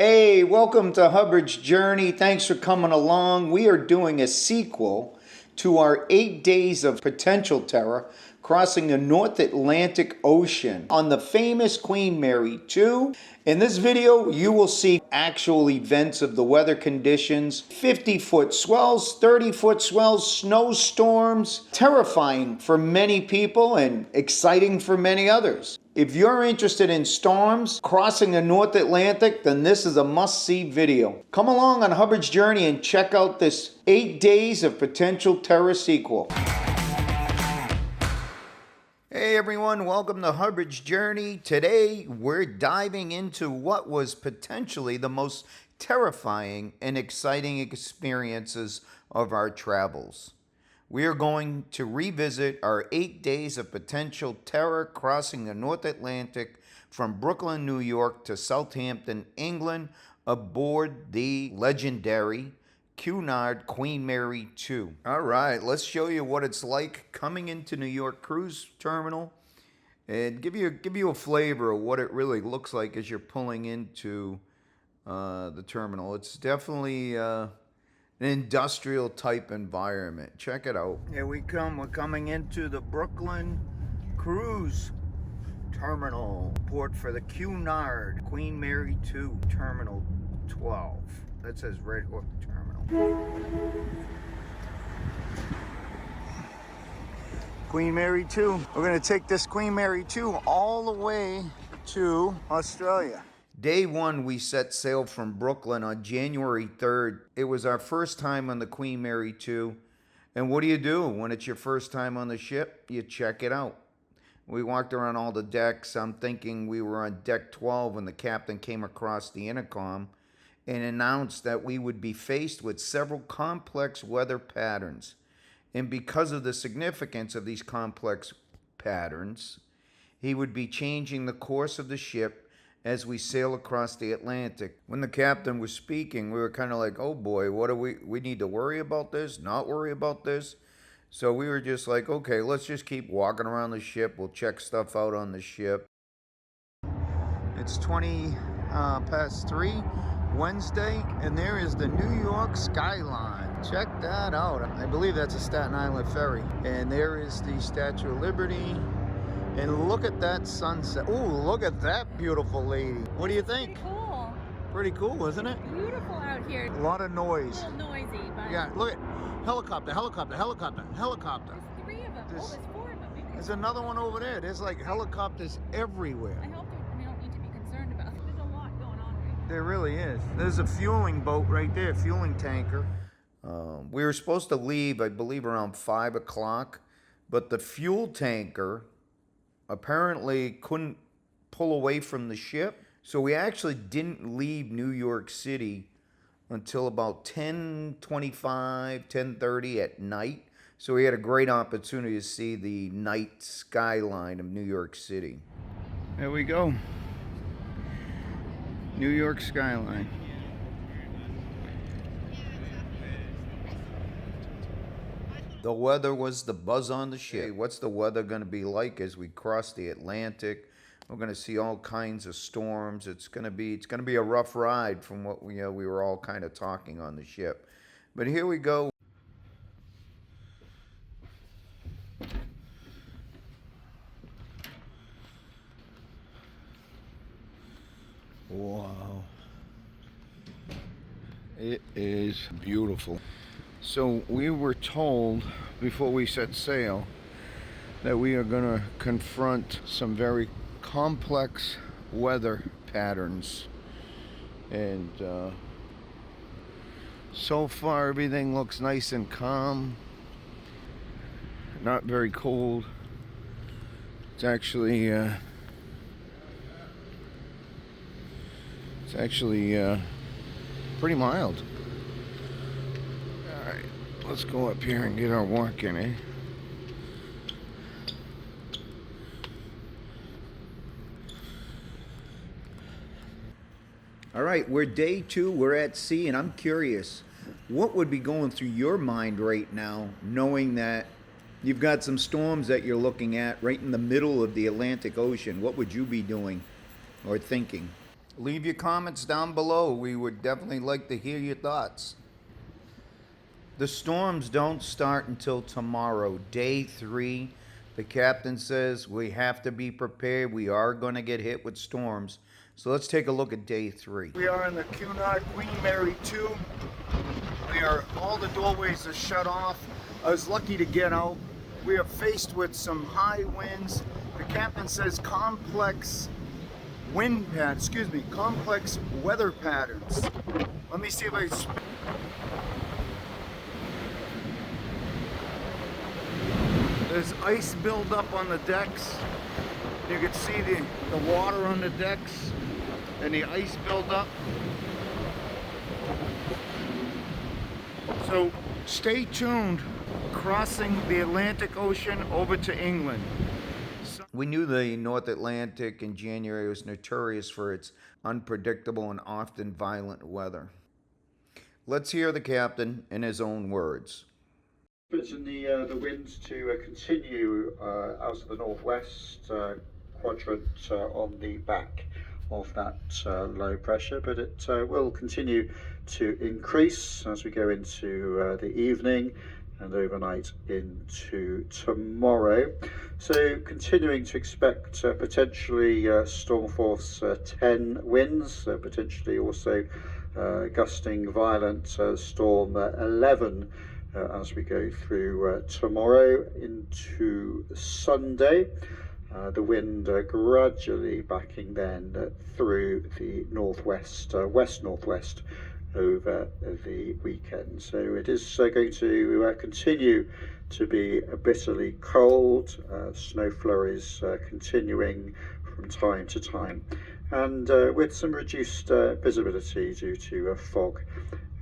Hey, welcome to Hubbard's Journey. Thanks for coming along. We are doing a sequel to our 8 days of potential terror crossing the North Atlantic Ocean on the famous Queen Mary 2. In this video, you will see actual events of the weather conditions, 50-foot swells, 30-foot swells, snowstorms, terrifying for many people and exciting for many others. If you're interested in storms crossing the North Atlantic, then this is a must-see video. Come along on Hubbard's Journey and check out this 8 days of potential terror sequel. Hey everyone, welcome to Hubbard's Journey. Today we're diving into what was potentially the most terrifying and exciting experiences of our travels. We are going to revisit our 8 days of potential terror crossing the North Atlantic from Brooklyn, New York to Southampton, England, aboard the legendary Cunard Queen Mary 2. All right, let's show you what it's like coming into New York Cruise Terminal and give you a flavor of what it really looks like as you're pulling into the terminal. It's definitely an industrial type environment. Check it out. Here we come. We're coming into the Brooklyn Cruise Terminal. Port for the Cunard Queen Mary 2, Terminal 12. That says Red Hook Terminal. Queen Mary 2. We're going to take this Queen Mary 2 all the way to Australia. Day one, we set sail from Brooklyn on January 3rd. It was our first time on the Queen Mary 2. And what do when it's your first time on the ship? You check it out. We walked around all the decks. I'm thinking we were on deck 12 when the captain came across the intercom and announced that we would be faced with several complex weather patterns. And because of the significance of these complex patterns, he would be changing the course of the ship as we sail across the Atlantic. When the captain was speaking, we were kind of like, oh boy, what do we need to worry about this, not worry about this? So we were just like, okay, let's just keep walking around the ship. We'll check stuff out on the ship. It's 20 past 3, Wednesday, and there is the New York skyline. Check that out. I believe that's a Staten Island ferry. And there is the Statue of Liberty. And look at that sunset. Ooh, look at that beautiful lady. What do you think? Pretty cool. Pretty cool, isn't it? It's beautiful out here. A lot of noise. A little noisy, but... Yeah, look at helicopter, helicopter, helicopter, helicopter. There's 3 of them. There's 4 of them. Maybe there's another one over there. There's like helicopters everywhere. I hope we don't need to be concerned about it. There's a lot going on right now. There really is. There's a fueling boat right there, fueling tanker. We were supposed to leave, I believe, around 5 o'clock, but the fuel tanker apparently couldn't pull away from the ship. So we actually didn't leave New York City until about 10:25, 10:30 at night. So we had a great opportunity to see the night skyline of New York City. There we go. New York skyline. The weather was the buzz on the ship. Hey, what's the weather going to be like as we cross the Atlantic? We're going to see all kinds of storms. It's going to be a rough ride from what we were all kind of talking on the ship. But here we go. Wow. It is beautiful. So we were told before we set sail that we are going to confront some very complex weather patterns, and so far everything looks nice and calm, not very cold. It's actually pretty mild. All right, let's go up here and get our walk in, eh? All right, we're day 2, we're at sea, and I'm curious, what would be going through your mind right now, knowing that you've got some storms that you're looking at right in the middle of the Atlantic Ocean? What would you be doing or thinking? Leave your comments down below. We would definitely like to hear your thoughts. The storms don't start until tomorrow, day 3. The captain says we have to be prepared. We are going to get hit with storms. So let's take a look at day 3. We are in the Cunard Queen Mary 2. All the doorways are shut off. I was lucky to get out. We are faced with some high winds. The captain says complex weather patterns. Let me see if I... There's ice buildup on the decks. You can see the water on the decks and the ice buildup. So stay tuned, crossing the Atlantic Ocean over to England. We knew the North Atlantic in January was notorious for its unpredictable and often violent weather. Let's hear the captain in his own words. Expecting the winds to continue out of the northwest quadrant on the back of that low pressure, but it will continue to increase as we go into the evening and overnight into tomorrow. So continuing to expect potentially storm force 10 winds, potentially also gusting violent storm 11 as we go through tomorrow into Sunday. The wind gradually backing then through the northwest, west-northwest over the weekend. So it is going to continue to be bitterly cold, snow flurries continuing from time to time, and with some reduced visibility due to fog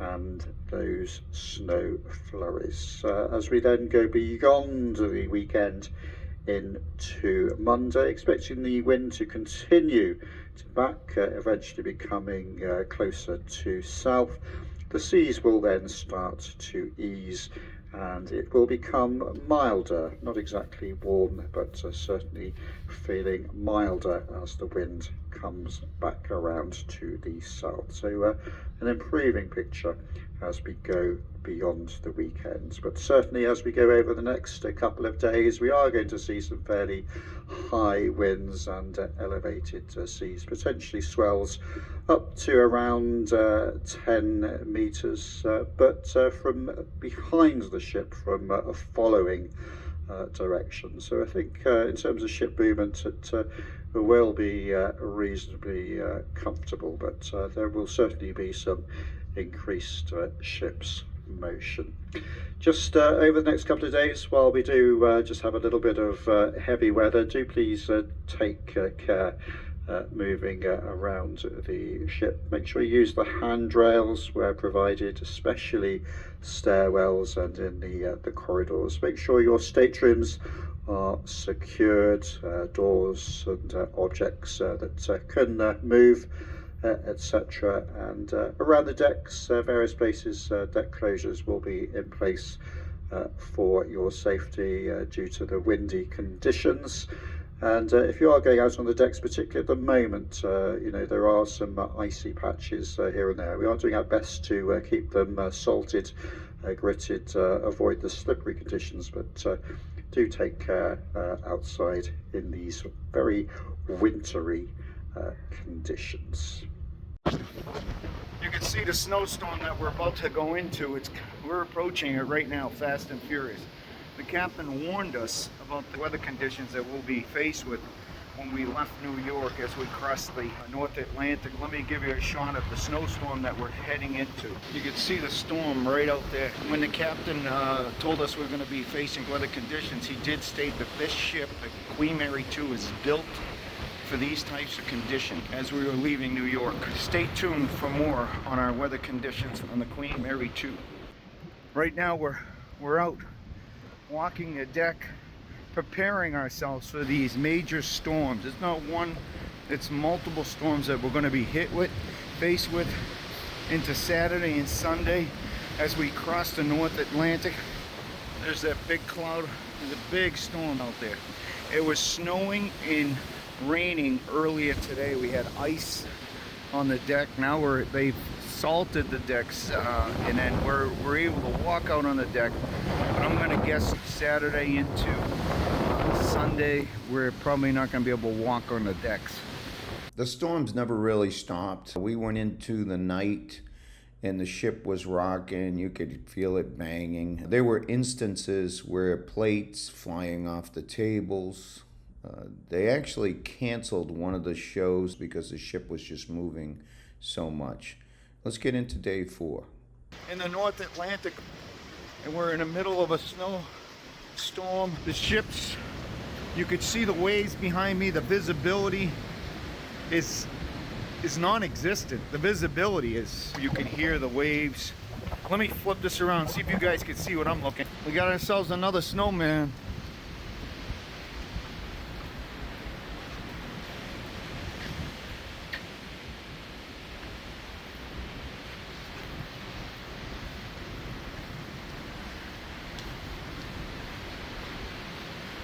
and those snow flurries. As we then go beyond the weekend into Monday, expecting the wind to continue to back, eventually becoming closer to south. The seas will then start to ease and it will become milder, not exactly warm, but certainly feeling milder as the wind comes back around to the south. So an improving picture as we go beyond the weekend, but certainly as we go over the next couple of days, we are going to see some fairly high winds and elevated seas, potentially swells up to around 10 meters, but from behind the ship from a following direction. So I think in terms of ship movement, it will be reasonably comfortable, but there will certainly be some increased ship's motion. Just over the next couple of days, while we do just have a little bit of heavy weather, do please take care moving around the ship. Make sure you use the handrails where provided, especially stairwells and in the corridors. Make sure your staterooms are secured, doors and objects that can move, etc. And around the decks, various places, deck closures will be in place for your safety due to the windy conditions. And if you are going out on the decks, particularly at the moment, you know, there are some icy patches here and there. We are doing our best to keep them salted, gritted, avoid the slippery conditions, but do take care outside in these very wintry conditions. You can see the snowstorm that we're about to go into. We're approaching it right now, fast and furious. The captain warned us about the weather conditions that we'll be faced with when we left New York as we crossed the North Atlantic. Let me give you a shot of the snowstorm that we're heading into. You can see the storm right out there. When the captain told us we we're going to be facing weather conditions, he did state that this ship, the Queen Mary 2, is built for these types of conditions as we were leaving New York. Stay tuned for more on our weather conditions on the Queen Mary 2. Right now we're out walking the deck, preparing ourselves for these major storms. It's not one, it's multiple storms that we're going to be faced with into Saturday and Sunday as we cross the North Atlantic. There's that big cloud, there's a big storm out there. It was snowing and raining earlier today. We had ice on the deck. Now they've salted the decks, and then we're able to walk out on the deck. But I'm gonna guess Saturday into Sunday, we're probably not gonna be able to walk on the decks. The storms never really stopped. We went into the night and the ship was rocking. You could feel it banging. There were instances where plates flying off the tables. They actually canceled one of the shows because the ship was just moving so much. Let's get into day 4. In the North Atlantic, and we're in the middle of a snowstorm. The ships, you could see the waves behind me. The visibility is non-existent. The visibility is, you can hear the waves. Let me flip this around, see if you guys can see what I'm looking. We got ourselves another snowman.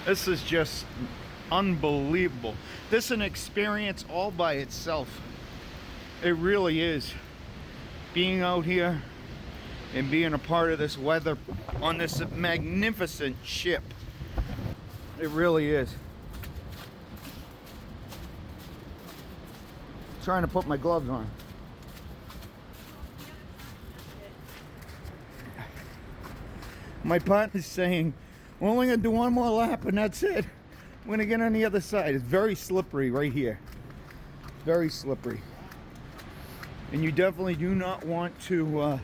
This is just unbelievable. This is an experience all by itself. It really is. Being out here and being a part of this weather on this magnificent ship. It really is. Trying to put my gloves on. My partner's saying, we're only gonna do one more lap and that's it. We're gonna get on the other side. It's very slippery right here. Very slippery. And you definitely do not want to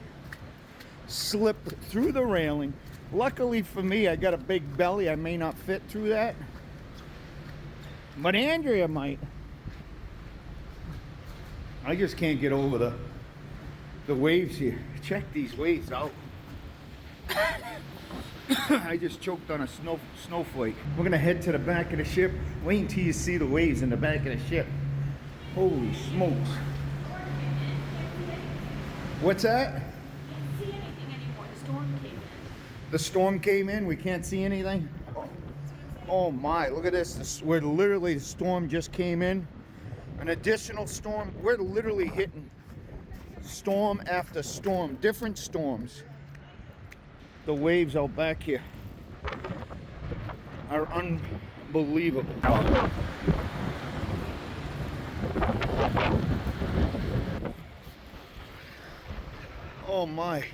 slip through the railing. Luckily for me, I got a big belly. I may not fit through that. But Andrea might. I just can't get over the waves here. Check these waves out. I just choked on a snowflake. We're gonna head to the back of the ship. Wait until you see the waves in the back of the ship. Holy smokes. What's that? Can't see anything anymore. The storm came in. The storm came in, we can't see anything? Oh my, look at this. We're literally, the storm just came in. An additional storm. We're literally hitting storm after storm, different storms. The waves out back here are unbelievable. Oh my.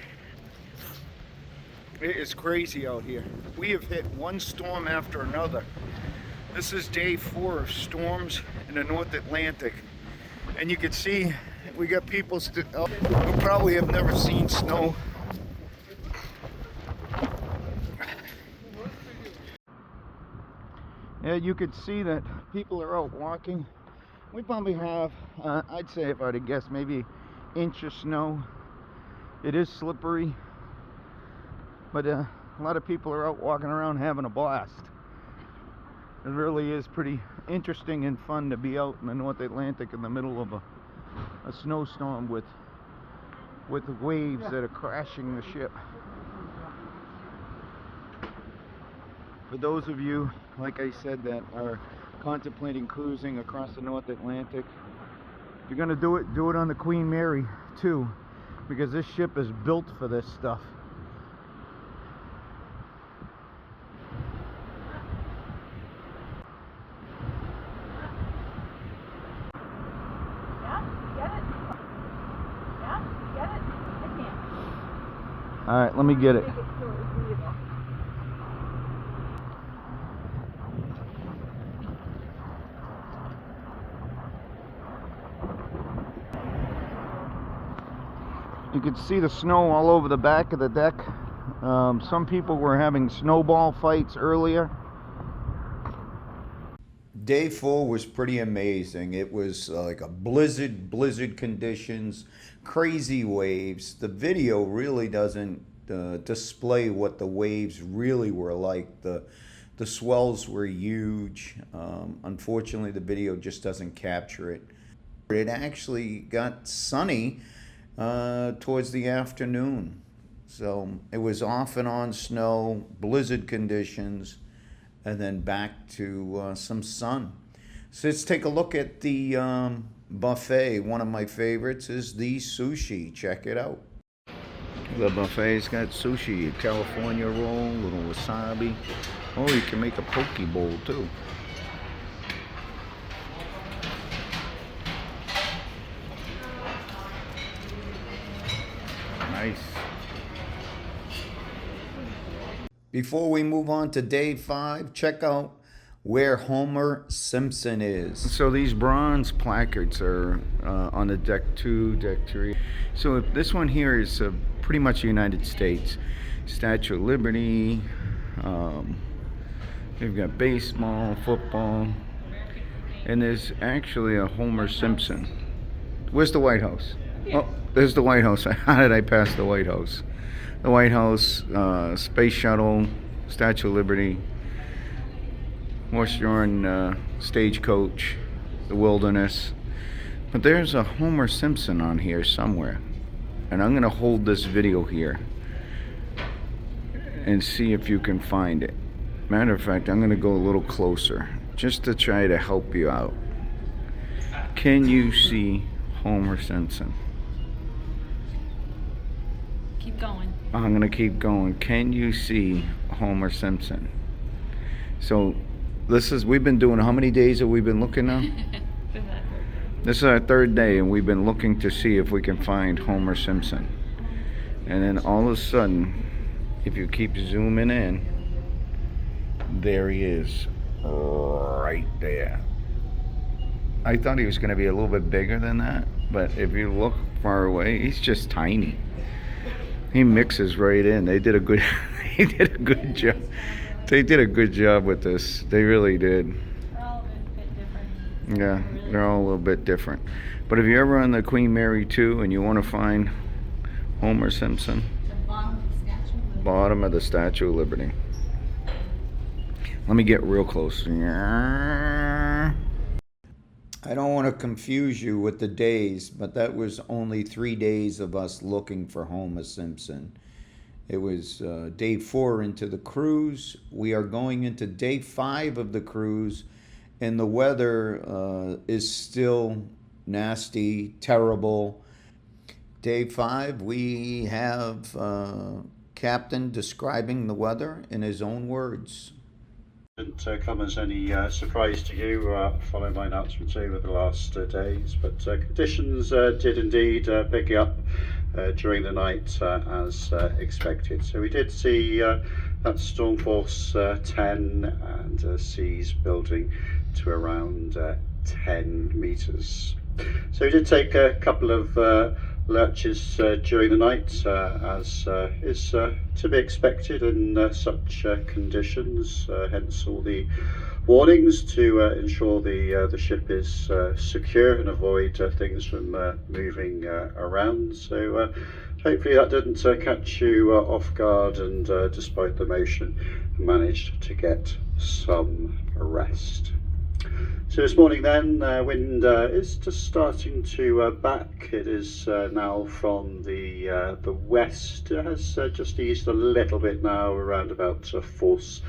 It is crazy out here. We have hit one storm after another. This is day 4 of storms in the North Atlantic. And you can see we got people who probably have never seen snow. Yeah, you could see that people are out walking. We probably have, I'd say if I had to guess, maybe inch of snow. It is slippery, but a lot of people are out walking around having a blast. It really is pretty interesting and fun to be out in the North Atlantic in the middle of a snowstorm with waves that are crashing the ship. For those of you, like I said, that are contemplating cruising across the North Atlantic, if you're gonna do it on the Queen Mary too, because this ship is built for this stuff. All right, let me get it. You could see the snow all over the back of the deck. Some people were having snowball fights earlier. Day 4 was pretty amazing. It was like a blizzard conditions, crazy waves. The video really doesn't display what the waves really were like. The swells were huge. Unfortunately, the video just doesn't capture it. It actually got sunny towards the afternoon. So it was off and on snow, blizzard conditions, and then back to some sun. So let's take a look at the buffet. One of my favorites is the sushi. Check it out. The buffet's got sushi, a California roll, little wasabi. Oh, you can make a poke bowl too. Nice. Before we move on to day 5, check out where Homer Simpson is. So these bronze placards are on the deck 2, deck 3. So this one here is pretty much the United States. Statue of Liberty. We've got baseball, football, and there's actually a Homer Simpson. Where's the White House? Oh, there's the White House. How did I pass the White House? The White House, Space Shuttle, Statue of Liberty, horse-drawn stagecoach, the wilderness. But there's a Homer Simpson on here somewhere. And I'm going to hold this video here and see if you can find it. Matter of fact, I'm going to go a little closer just to try to help you out. Can you see Homer Simpson? Keep going. I'm going to keep going. Can you see Homer Simpson? So we've been doing, how many days have we been looking now? This is our 3rd day, and we've been looking to see if we can find Homer Simpson. And then all of a sudden, if you keep zooming in, there he is, right there. I thought he was going to be a little bit bigger than that, but if you look far away, he's just tiny. He mixes right in. They did a good job. They did a good job with this. They really did. They're all a bit different. Yeah, they're all a little bit different. But if you're ever on the Queen Mary 2 and you want to find Homer Simpson, bottom of the Statue of Liberty. Let me get real close. I don't want to confuse you with the days, but that was only 3 days of us looking for Homer Simpson. It was day 4 into the cruise. We are going into day 5 of the cruise, and the weather is still nasty, terrible. Day 5, we have Captain describing the weather in his own words. Didn't come as any surprise to you following my announcements over the last days, but conditions did indeed pick up during the night as expected. So we did see that storm force 10 and seas building to around 10 meters. So we did take a couple of lurches during the night, as is to be expected in such conditions, hence all the warnings to ensure the ship is secure and avoid things from moving around. So hopefully that didn't catch you off guard, and despite the motion, managed to get some rest. So this morning then, wind is just starting to back. It is now from the west. It has just eased a little bit now, around about force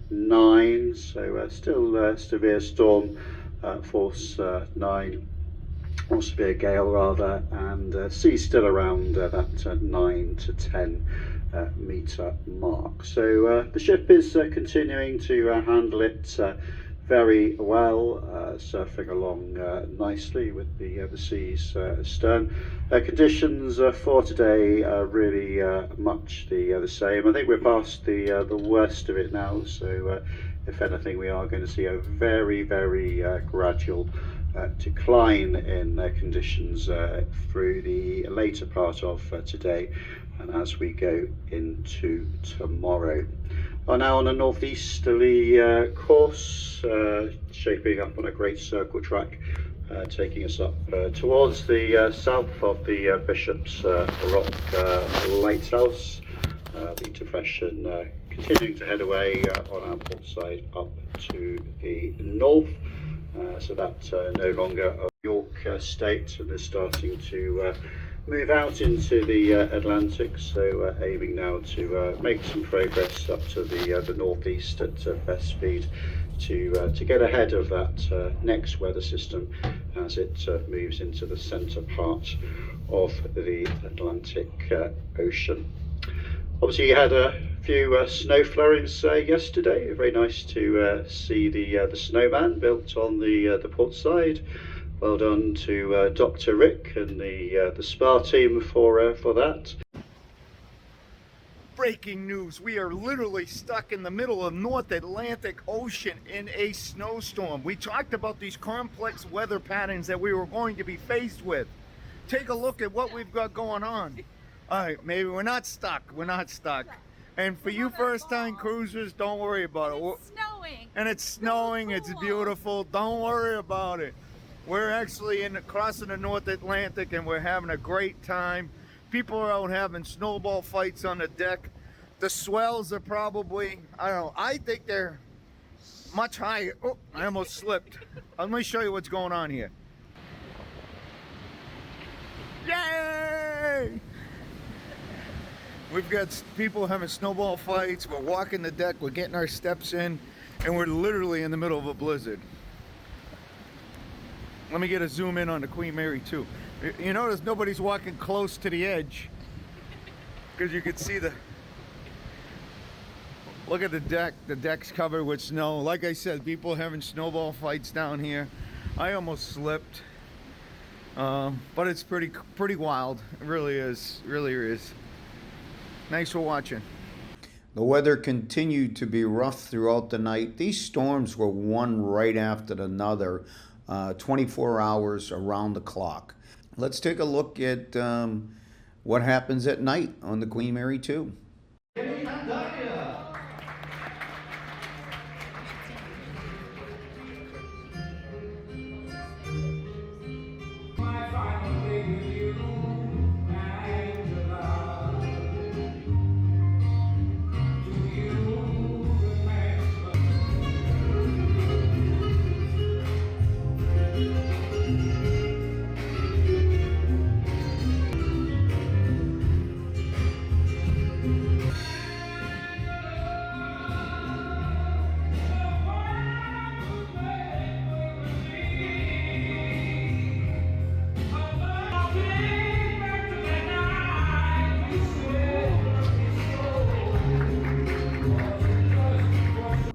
9. So still severe storm, force 9, or severe gale rather, and sea still around that 9 to 10 meter mark. So the ship is continuing to handle it very well, surfing along nicely with the seas astern. Conditions for today are really much the same. I think we're past the worst of it now, so if anything we are going to see a very gradual decline in conditions through the later part of today and as we go into tomorrow. Are now on a northeasterly course, shaping up on a great circle track, taking us up towards the south of the Bishop's Rock Lighthouse. The depression continuing to head away on our port side up to the north, so that no longer a York state, and is starting to move out into the Atlantic, so aiming now to make some progress up to the northeast at best speed to get ahead of that next weather system as it moves into the centre part of the Atlantic Ocean. Obviously, you had a few snow flurries yesterday. Very nice to see the snowman built on the port side. Well done to Dr. Rick and the spa team for that. Breaking news, we are literally stuck in the middle of North Atlantic Ocean in a snowstorm. We talked about these complex weather patterns that we were going to be faced with. Take a look at what we've got going on. All right, maybe we're not stuck. We're not stuck. And for you first-time cruisers, don't worry about it. It's snowing. And it's snowing, it's beautiful. Don't worry about it. We're actually crossing the North Atlantic and we're having a great time. People are out having snowball fights on the deck. The swells are probably, I don't know, I think they're much higher. Oh, I almost slipped. Let me show you what's going on here. Yay! We've got people having snowball fights. We're walking the deck. We're getting our steps in. And we're literally in the middle of a blizzard. Let me get a zoom in on the Queen Mary too. You notice nobody's walking close to the edge because you can see look at the deck. The deck's covered with snow. Like I said, people having snowball fights down here. I almost slipped, but it's pretty wild. It really is. It really is. Thanks for watching. The weather continued to be rough throughout the night. These storms were one right after another, 24 hours around the clock. Let's take a look at what happens at night on the Queen Mary 2.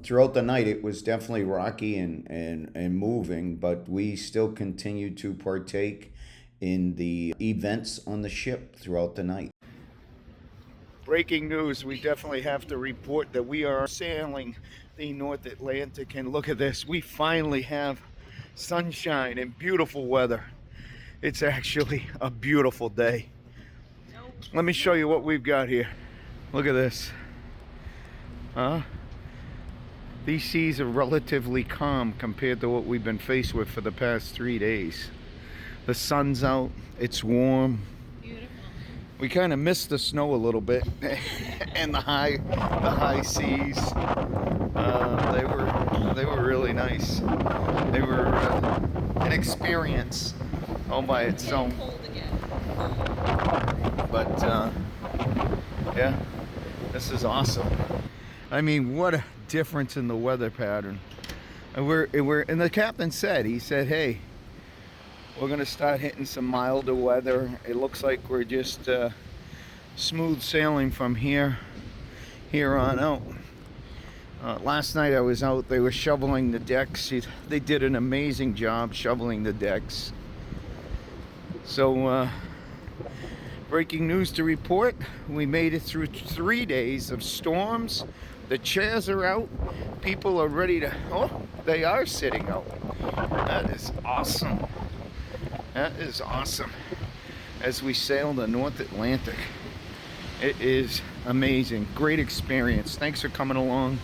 Throughout the night, it was definitely rocky and moving, but we still continued to partake in the events on the ship throughout the night. Breaking news, we definitely have to report that we are sailing the North Atlantic, and look at this, we finally have sunshine and beautiful weather. It's actually a beautiful day. Let me show you what we've got here. Look at this. These seas are relatively calm compared to what we've been faced with for the past 3 days. The sun's out, it's warm. Beautiful. We kind of missed the snow a little bit and the high seas. They were really nice. They were an experience all by itself. It's cold again. But yeah, this is awesome. I mean, what a difference in the weather pattern. And and the captain said, he said, hey, we're gonna start hitting some milder weather. It looks like we're just smooth sailing from here on out. Last night I was out, they were shoveling the decks. They did an amazing job shoveling the decks. So breaking news to report, we made it through 3 days of storms. The chairs are out. People are ready to, oh, they are sitting out. That is awesome. That is awesome. As we sail the North Atlantic. It is amazing. Great experience. Thanks for coming along.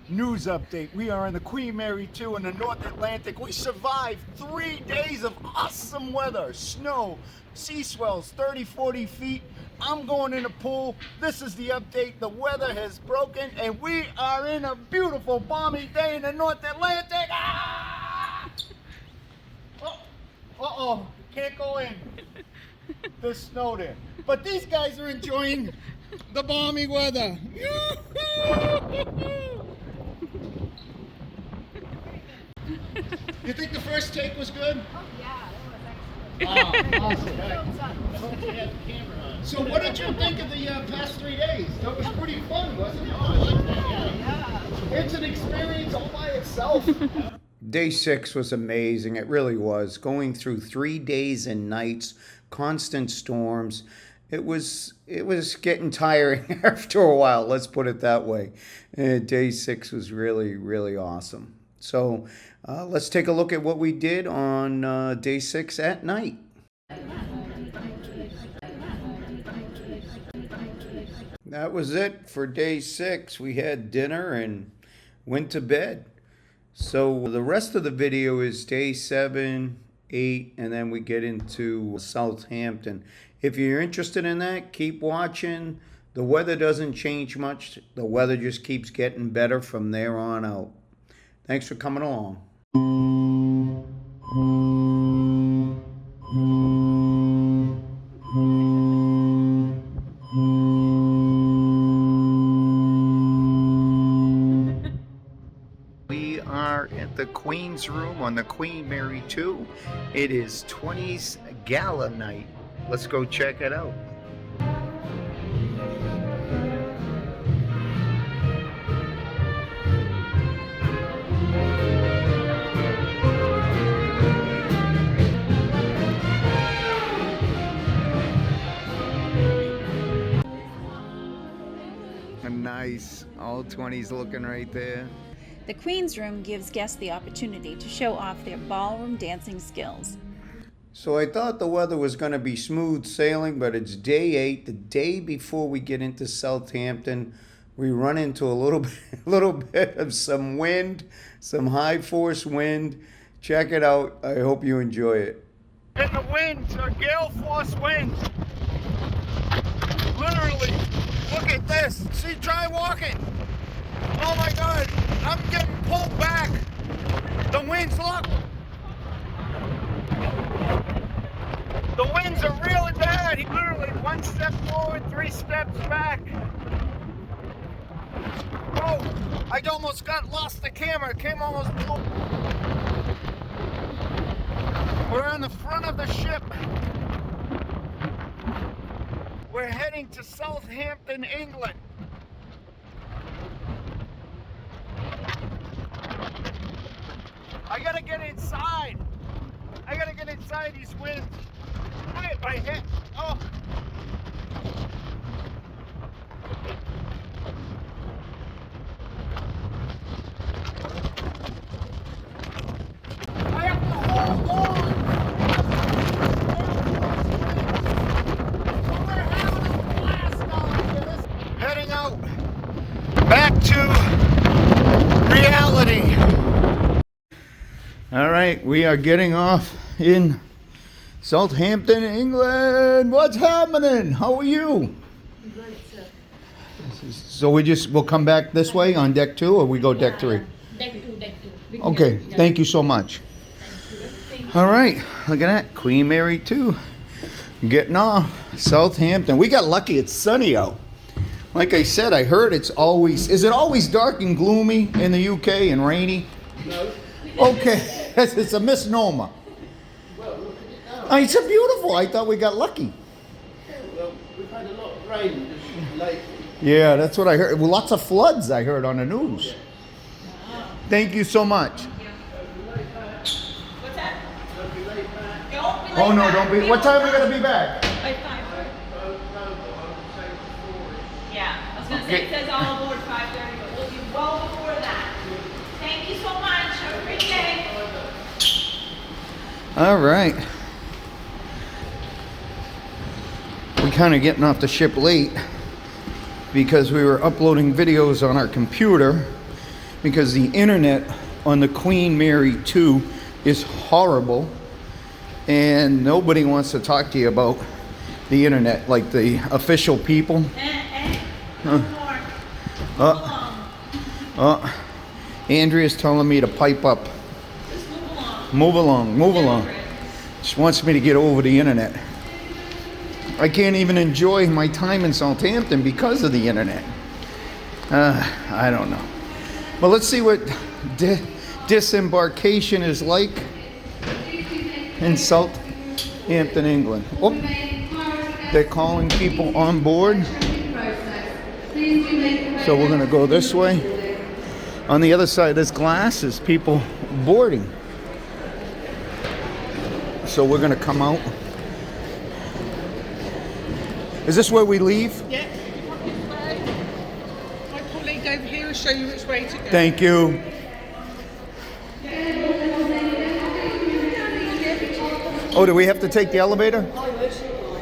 News update. We are in the Queen Mary 2 in the North Atlantic. We survived 3 days of awesome weather. Snow, sea swells 30, 40 feet. I'm going in the pool. This is the update. The weather has broken and we are in a beautiful balmy day in the North Atlantic. Ah! Uh-oh, can't go in. There's snow there. But these guys are enjoying the balmy weather. You think the first take was good? Oh yeah, it was excellent. So what did you think of the past 3 days? That was pretty fun, wasn't it? It's an experience all by itself. Day 6 was amazing. It really was. Going through 3 days and nights, constant storms. It was getting tiring after a while, let's put it that way. And day 6 was really, really awesome. So let's take a look at what we did on day 6 at night. That was it for day 6. We had dinner and went to bed. So the rest of the video is day 7, 8, and then we get into Southampton. If you're interested in that, keep watching. The weather doesn't change much. The weather just keeps getting better from there on out. Thanks for coming along. We are at the Queen's room on the Queen Mary 2. It is 20s gala night. Let's go check it out. Nice, all 20s looking right there. The Queen's Room gives guests the opportunity to show off their ballroom dancing skills. So I thought the weather was going to be smooth sailing, but it's day 8, the day before we get into Southampton. We run into a little bit of some wind, some high force wind. Check it out. I hope you enjoy it. And the winds are gale force winds. Literally, look at this. See, try walking. Oh my God, I'm getting pulled back. The winds, look. The winds are really bad. Literally 1 step forward, 3 steps back. Oh, I almost lost the camera. Camera almost blew. We're on the front of the ship. We're heading to Southampton, England. I gotta get inside. I gotta get inside these winds. Look at my head. Oh. I have to hold on. We're having a blast out here. Heading out. Back to reality. All right, we are getting off in Southampton, England. What's happening? How are you? Good, sir. So we'll come back this way on deck 2, or we go deck 3? Deck 2, deck 2. Okay, thank you so much. All right, look at that, Queen Mary 2. Getting off Southampton. We got lucky, it's sunny out. Like I said, I heard is it always dark and gloomy in the UK and rainy? No. Okay, it's a misnomer. Well, look at it now. Oh, it's a beautiful. I thought we got lucky. Well, we've had a lot of rain this lately. Yeah, that's what I heard. Well, lots of floods I heard on the news. Thank you so much. What's that? Don't be late back. Don't be Oh late no, back. don't be. What time are we gonna be back? By 5. No, but I would say before. Yeah, I was gonna Okay. say it says all aboard 5:30, but we'll be well before that. Thank you so much. Have a great day. All right. We kind of getting off the ship late because we were uploading videos on our computer because the internet on the Queen Mary 2 is horrible and nobody wants to talk to you about the internet like the official people. No more. Andrea's telling me to pipe up. Just move along. Move along, move along. She wants me to get over the internet. I can't even enjoy my time in Southampton because of the internet. I don't know. But let's see what disembarkation is like in Southampton, England. Oh, they're calling people on board. So we're going to go this way. On the other side of this glass is people boarding. So we're going to come out. Is this where we leave? Yeah. My colleague over here will show you which way to go. Thank you. Oh, do we have to take the elevator? I would.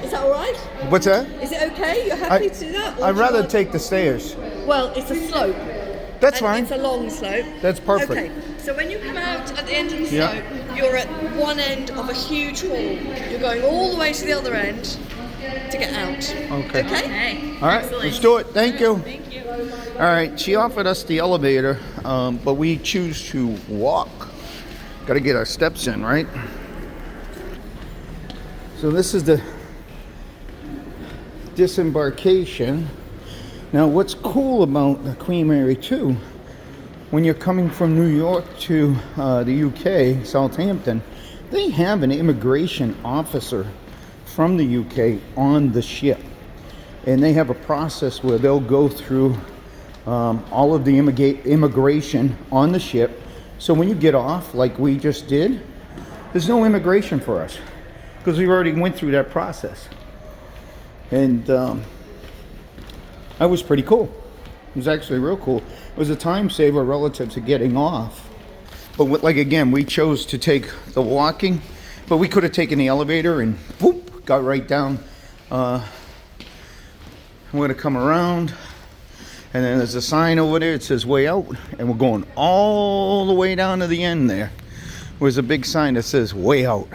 Is that all right? What's that? Is it okay? You're happy to do that? Or I'd do you rather want- take the stairs. Well, it's a slope. That's and fine. It's a long slope. That's perfect. Okay, so when you come out at the end of the Yeah. slope, you're at one end of a huge hall. You're going all the way to the other end to get out. Okay. Okay? All right, let's do it. Thank you. Thank you. All right, she offered us the elevator, but we choose to walk. Got to get our steps in, right? So this is the disembarkation. Now, what's cool about the Queen Mary 2, when you're coming from New York to the UK, Southampton, they have an immigration officer from the UK on the ship. And they have a process where they'll go through all of the immigration on the ship. So when you get off, like we just did, there's no immigration for us because we already went through that process. And that was pretty cool. It was actually real cool. It was a time saver relative to getting off. But like again, we chose to take the walking, but we could have taken the elevator and whoop, got right down. I'm gonna come around, and then there's a sign over there. It says way out, and we're going all the way down to the end there. There's a big sign that says way out.